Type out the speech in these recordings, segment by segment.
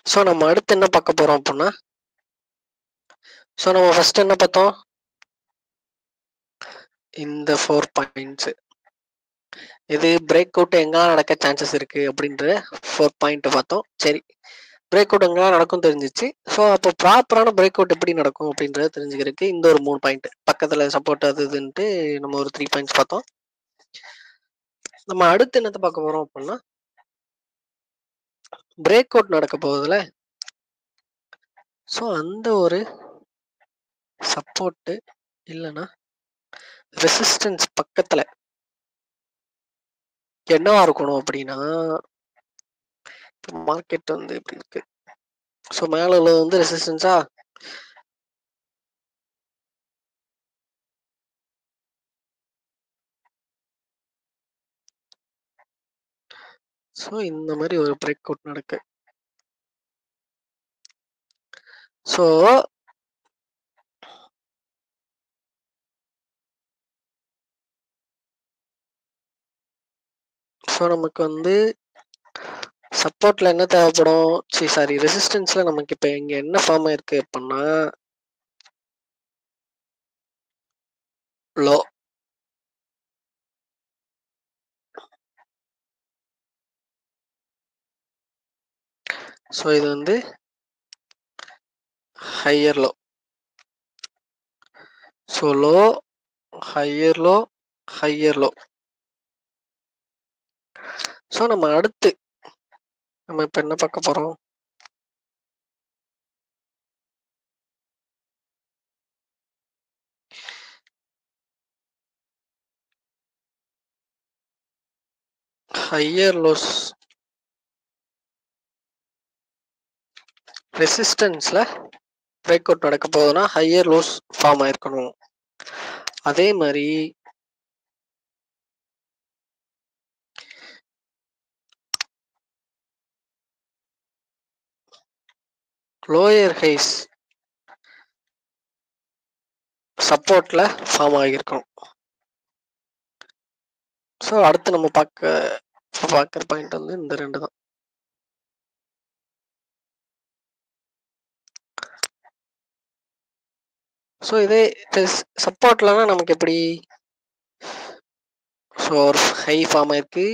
So நம்ம அடுத்து என்ன பார்க்க போறோம் அப்படின்னா, ஸோ நம்ம ஃபர்ஸ்ட் என்ன பார்த்தோம், இந்த 4 பாயிண்ட்ஸ். இது பிரேக் அவுட் எங்கெல்லாம் நடக்க சான்சஸ் இருக்கு அப்படின்ற 4 பாயிண்ட் பார்த்தோம். சரி, பிரேக் அவுட் எங்கெல்லாம் நடக்கும் தெரிஞ்சிச்சு. ஸோ அப்போ ப்ராப்பரான பிரேக் அவுட் எப்படி நடக்கும் அப்படின்றத தெரிஞ்சுக்கிறதுக்கு இந்த ஒரு 3 பாயிண்ட் பக்கத்துல சப்போர்ட் அது இதுன்ட்டு நம்ம ஒரு 3 பாயிண்ட்ஸ் பார்த்தோம். நம்ம அடுத்து என்னத்தை பார்க்க போறோம் அப்படின்னா, பிரேக் அவுட் நடக்க போகுதுல, ஸோ அந்த ஒரு சப்போர்ட் இல்லைன்னா ரெசிஸ்டன்ஸ் பக்கத்துல என்னவா இருக்கணும் அப்படின்னா, மார்க்கெட் வந்து இப்படி இருக்கு. ஸோ மேல உள்ளது வந்து ரெசிஸ்டன்ஸா, ஸோ இந்த மாதிரி ஒரு பிரேக் அவுட் நடக்கு. ஸோ நமக்கு வந்து சப்போர்ட்ல என்ன தேவைப்படும், சாரி ரெசிஸ்டன்ஸ்ல நமக்கு இப்ப இங்க என்ன ஃபார்ம் ஆயிருக்கு அப்படின்னா, லோ. ஸோ இது வந்து higher low. So low, higher low, higher low. So நம்ம அடுத்து நம்ம இப்ப என்ன பார்க்க போறோம், ஹையர் லோஸ் ரெசிஸ்டன்ஸ்ல பிரேக் அவுட் நடக்க போகுதுன்னா ஹையர் லோஸ் ஃபார்ம் ஆயிருக்கணும். அதே மாதிரி லோயர் ஹைஸ் சப்போர்ட்ல ஃபார்ம் ஆகியிருக்கணும். ஸோ அடுத்து நம்ம பார்க்குற பாயிண்ட் வந்து இந்த 2 தான். ஸோ இதே சப்போர்ட்லனா நமக்கு எப்படி, ஸோ ஒரு ஹை ஃபார்ம் ஆயிருக்கு,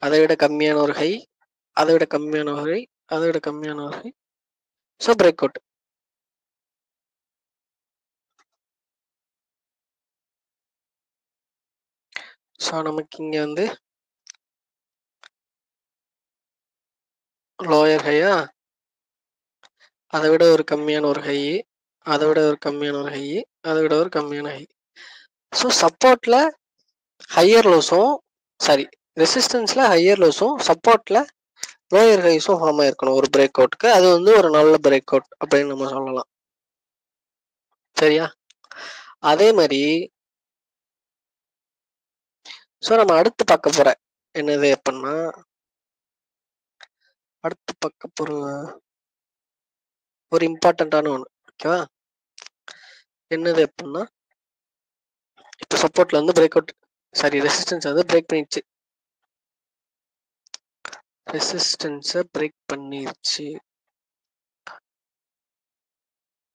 அதை விட கம்மியான ஒரு ஹை, அதை விட கம்மியான ஒரு ஹை, அதை விட கம்மியான ஒரு high. So break out. So நமக்கு இங்க வந்து லோயர் ஹையா, அதை விட ஒரு கம்மியான ஒரு ஹை, அதை விட ஒரு கம்மியான ஒரு ஹை, அதை விட ஒரு கம்மியான ஹை. ஸோ சப்போர்ட்ல ஹையர் லோஸும், சாரி ரெசிஸ்டன்ஸ்ல ஹையர் லோஸும் சப்போர்ட்ல லோயர் ஹைஸும் ஃபார்ம் ஆயிருக்கணும் ஒரு பிரேக் அவுட்க்கு. அது வந்து ஒரு நல்ல பிரேக் அவுட் அப்படின்னு நம்ம சொல்லலாம். சரியா? அதே மாதிரி ஸோ நம்ம அடுத்து பார்க்க போற என்னது அப்படின்னா, அடுத்து பார்க்க போற ஒரு இம்பார்ட்டன்டான ஒன்று, ஓகேவா? என்னது அப்படின்னா, இப்போ சப்போர்ட்ல வந்து பிரேக் அவுட், சாரி ரெசிஸ்டன்ஸ் வந்து பிரேக் பண்ணிடுச்சு. ரெசிஸ்டன்ஸை பிரேக் பண்ணிடுச்சு.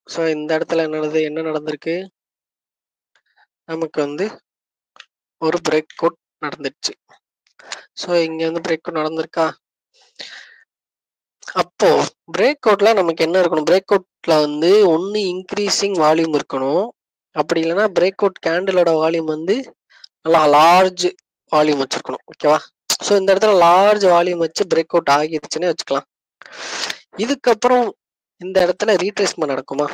ஸோ இந்த இடத்துல என்ன நடந்திருக்கு, நமக்கு வந்து ஒரு பிரேக் அவுட் நடந்துடுச்சு. ஸோ இங்க வந்து பிரேக் அவுட் நடந்திருக்கா. அப்போ பிரேக் அவுட்ல நமக்கு என்ன இருக்கணும், பிரேக் அவுட்ல வந்து ஒன்னு இன்க்ரீசிங் வால்யூம் இருக்கணும், அப்படி இல்லைன்னா பிரேக் அவுட் கேண்டிலோட வால்யூம் வந்து நல்லா லார்ஜ் வால்யூம் வச்சிருக்கணும். ஓகேவா? ஸோ இந்த இடத்துல லார்ஜ் வால்யூம் வச்சு பிரேக் அவுட் ஆகிடுச்சுன்னு வச்சுக்கலாம். இதுக்கப்புறம் இந்த இடத்துல ரீட்ரேஸ்மெண்ட் நடக்குமா,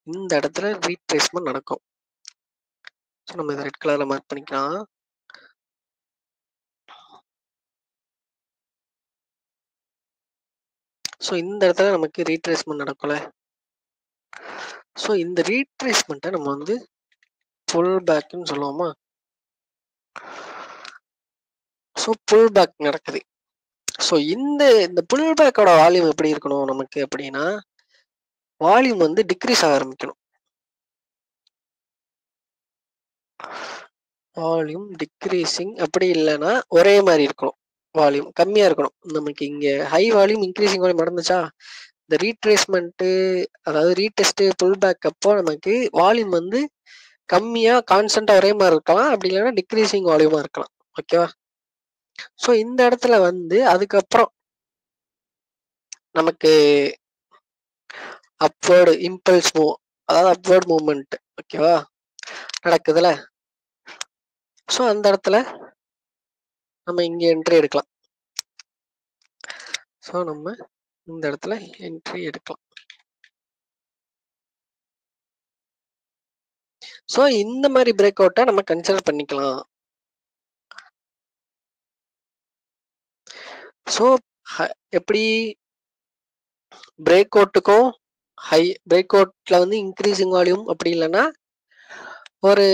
இந்த இடத்துல ரீட்ரேஸ்மெண்ட் நடக்கும். ஸோ நம்ம இதை ரெட் கலர்ல மார்க் பண்ணிக்கலாம். ஸோ இந்த இடத்துல நமக்கு ரீட்ரேஸ்மெண்ட் நடக்கல. ஸோ இந்த ரீட்ரேஸ்மெண்ட்டை நம்ம வந்து புல் பேக்னு சொல்லுவோமா. ஸோ புல் பேக் நடக்குது. ஸோ இந்த புல் பேக்கோட வால்யூம் எப்படி இருக்கணும் நமக்கு அப்படின்னா, வால்யூம் வந்து டிக்ரீஸ் ஆக ஆரம்பிக்கணும். வால்யூம் டிக்ரீசிங் அப்படி இல்லைன்னா ஒரே மாதிரி இருக்கணும். வால்யூம் கம்மியா இருக்கணும். நமக்கு இங்க ஹை வால்யூம் இன்க்ரீசிங் வால்யூம் நடந்துச்சா, இந்த ரீட்ரேஸ்மெண்ட் அதாவது ரீடெஸ்ட் புல் பேக் அப்போ நமக்கு வால்யூம் வந்து கம்மியா கான்ஸ்டன்டா ஒரே மாதிரி இருக்கலாம். அப்படி இல்லைன்னா டிக்ரீசிங் வால்யூமா இருக்கலாம். ஓகேவா? ஸோ இந்த இடத்துல வந்து அதுக்கப்புறம் நமக்கு அப்வர்டு இம்பல்ஸ் மூவ், அதாவது அப்வர்ட் மூவ்மெண்ட் ஓகேவா நடக்குதுல. ஸோ அந்த இடத்துல நம்ம இங்க என்ட்ரி எடுக்கலாம். ஸோ நம்ம இந்த இடத்துல என்ட்ரி எடுக்கலாம். ஸோ இந்த மாதிரி பிரேக் அவுட்டை நம்ம கன்சிடர் பண்ணிக்கலாம். ஸோ எப்படி பிரேக் அவுட்டுக்கும் ஹை பிரேக் அவுட்ல வந்து இன்க்ரீசிங் வால்யூம், அப்படி இல்லைன்னா ஒரு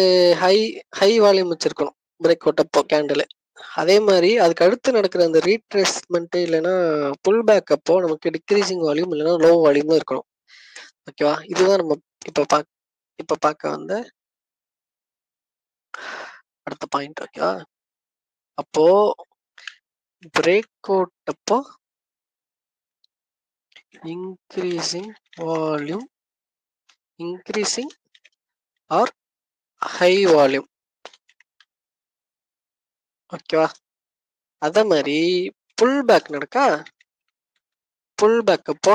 ஹை ஹை வால்யூம் வச்சிருக்கணும் பிரேக் அவுட் அப்போ கேண்டில். அதே மாதிரி அதுக்கு அடுத்து நடக்கிற அந்த ரீட்ரேஸ்மெண்ட் இல்லைன்னா புல் பேக் அப்போ நமக்கு டிக்ரீசிங் வால்யூம் இல்லைன்னா லோ வால்யூம் இருக்கணும். ஓகேவா? இதுதான் நம்ம இப்ப பார்க்க வந்த அடுத்த பாயிண்ட். ஓகேவா? அப்போ பிரேக் அவுட் அப்போ increasing volume, increasing or high volume. ஓகேவா? அதே மாதிரி புல் பேக் நடக்கா, புல் பேக் அப்போ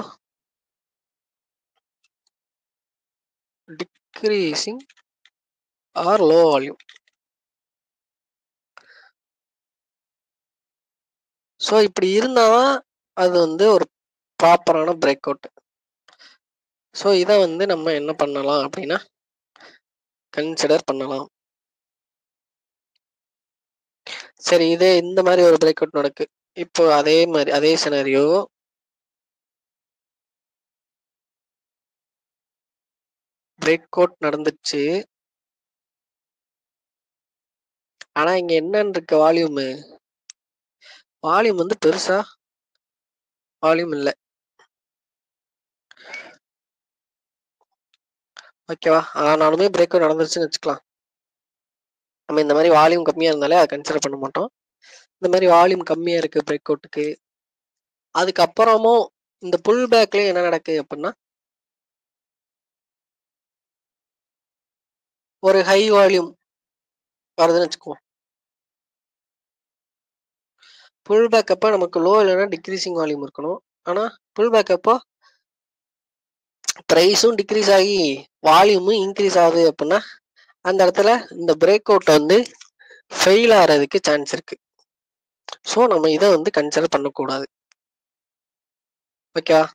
decreasing or low volume. So இப்படி இருந்தாதான் அது வந்து ஒரு ப்ராப்பரான பிரேக் அவுட். ஸோ இதை வந்து நம்ம என்ன பண்ணலாம் அப்படின்னா கன்சிடர் பண்ணலாம். சரி, இதே இந்த மாதிரி ஒரு பிரேக் அவுட் நடக்கு. இப்போ அதே மாதிரி அதே சினாரியோ பிரேக் அவுட் நடந்துச்சு. ஆனா இங்க என்னன்னு இருக்கு, வால்யூம் வால்யூம் வந்து பெருசா வால்யூம் இல்லை. ஓகேவா? ஆனாலுமே பிரேக் அவுட் நடந்துருச்சுன்னு வச்சுக்கலாம். நம்ம இந்த மாதிரி வால்யூம் கம்மியா இருந்தாலே அதை கன்சிடர் பண்ண மாட்டோம். இந்த மாதிரி வால்யூம் கம்மியா இருக்கு பிரேக் அவுட்டுக்கு. அதுக்கப்புறமும் இந்த புல் பேக்ல என்ன நடக்கு அப்படின்னா ஒரு ஹை வால்யூம் வருதுன்னு வச்சுக்குவோம். புல் பேக் அப்போ நமக்கு லோ இல்லைன்னா டிக்ரீசிங் வால்யூம் இருக்கணும். ஆனா புல் பேக் அப்போ ப்ரைஸும் டிக்ரீஸ் ஆகி வால்யூமும் இன்க்ரீஸ் ஆகுது அப்படின்னா அந்த இடத்துல இந்த பிரேக் அவுட் வந்து ஃபெயில் ஆகிறதுக்கு சான்ஸ் இருக்கு. ஸோ நம்ம இதை வந்து கன்சிடர் பண்ணக்கூடாது. ஓகேவா?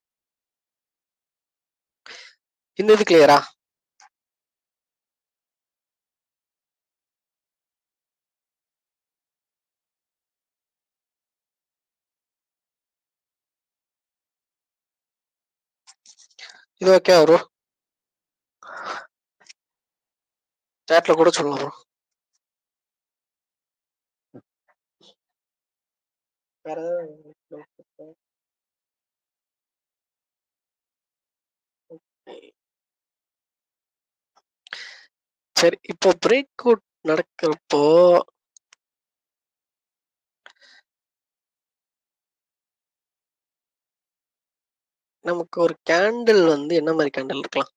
இந்த இது கிளியரா? இது ஓகே ப்ரோ? சாட்ல கூட சொல்லலாம் ப்ரோ. வேற ஏதாவது சரி, இப்போ பிரேக் அவுட் நடக்கிறப்போ நமக்கு ஒரு கேண்டில் வந்து என்ன மாதிரி கேண்டில் இருக்கலாம்?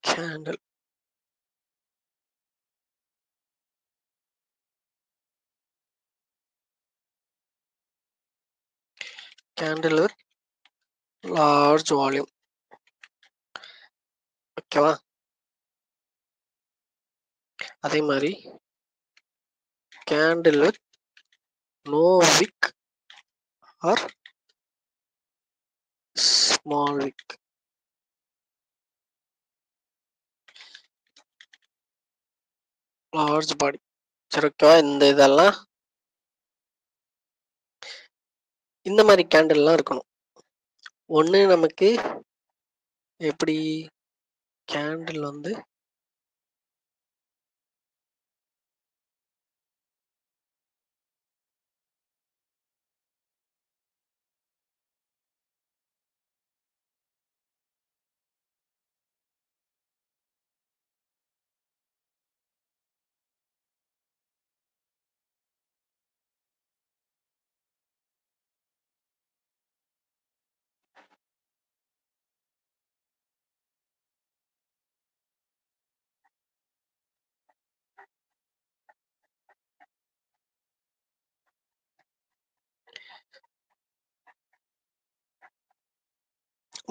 Candle candle with large volume. ஓகேவா? அதே மாதிரி candle with no wick or small wick. Large body. சரி, ஓகேவா? இந்த இதெல்லாம் இந்த மாதிரி கேண்டில்லாம் இருக்கணும். ஒன்று நமக்கு எப்படி கேண்டில் வந்து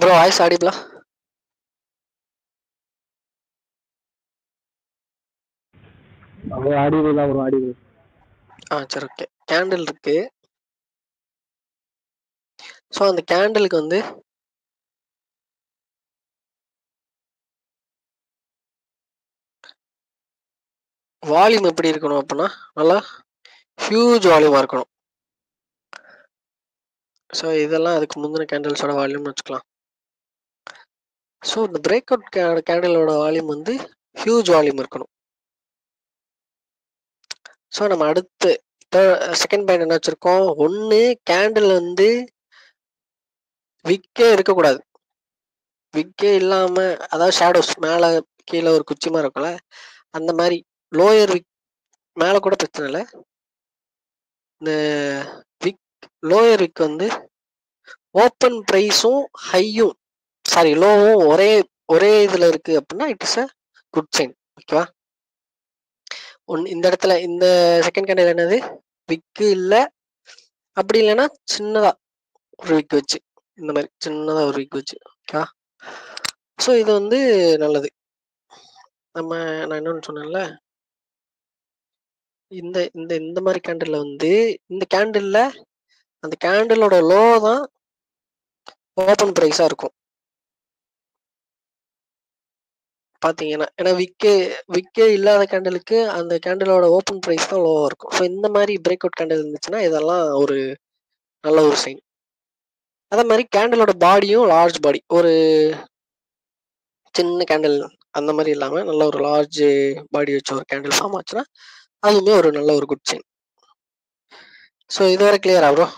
ப்ரோ வாய்ஸ் ஆடிபிளா? ஆடியோ ஒரு ஆடியோ. சரி ஓகே. கேண்டில் இருக்கு. ஸோ அந்த கேண்டிலுக்கு வந்து வால்யூம் எப்படி இருக்கணும் அப்படின்னா நல்லா ஹியூஜ் வால்யூமாக இருக்கணும். ஸோ இதெல்லாம் அதுக்கு முந்தின கேண்டில்ஸோட வால்யூம்னு வச்சுக்கலாம். ஸோ இந்த பிரேக் அவுட் கேண்டிலோட வால்யூம் வந்து ஹியூஜ் வால்யூம் இருக்கணும். ஸோ நம்ம அடுத்து செகண்ட் பாயிண்ட் என்ன வச்சுருக்கோம்? ஒன்று கேண்டில் வந்து விக்கே இருக்கக்கூடாது. விக்கே இல்லாமல், அதாவது ஷேடோஸ் மேலே கீழே ஒரு குச்சி மாதிரி இருக்கும்ல, அந்த மாதிரி லோயர் விக் மேலே கூட பிரச்சனை இல்லை. இந்த விக் லோயர் விக் வந்து ஓப்பன் ப்ரைஸும் ஹையும் லோவும் ஒரே இதில் இருக்குது அப்படின்னா it is a good sign. ஓகேவா? இந்த இடத்துல இந்த செகண்ட் கேண்டில் என்னது? விக்கு இல்லை, அப்படி இல்லைன்னா சின்னதாக ஒரு விக் வச்சு, இந்த மாதிரி சின்னதாக ஒரு விக் வச்சு. ஓகேவா? ஸோ இது வந்து நல்லது. நான் இன்னொன்று சொன்னேன்ல, இந்த இந்த இந்த மாதிரி கேண்டில் வந்து இந்த கேண்டில்ல அந்த கேண்டிலோட லோ தான் ஓப்பன் ப்ரைஸாக இருக்கும் பார்த்தீங்கன்னா. ஏன்னா விக்கே இல்லாத கேண்டிலுக்கு அந்த கேண்டிலோட ஓப்பன் ப்ரைஸ் தான் லோவாக இருக்கும். ஸோ இந்த மாதிரி பிரேக் அவுட் கேண்டில் இருந்துச்சுன்னா இதெல்லாம் ஒரு நல்ல ஒரு சைன். அதே மாதிரி கேண்டிலோட பாடியும் லார்ஜ் பாடி, ஒரு சின்ன கேண்டில் அந்த மாதிரி இல்லாமல் நல்ல ஒரு லார்ஜ் பாடி வச்ச ஒரு கேண்டில் ஃபார்ம் ஆச்சுன்னா அதுவுமே ஒரு நல்ல ஒரு குட் சைன். ஸோ இதுவரை கிளியரா ப்ரோ?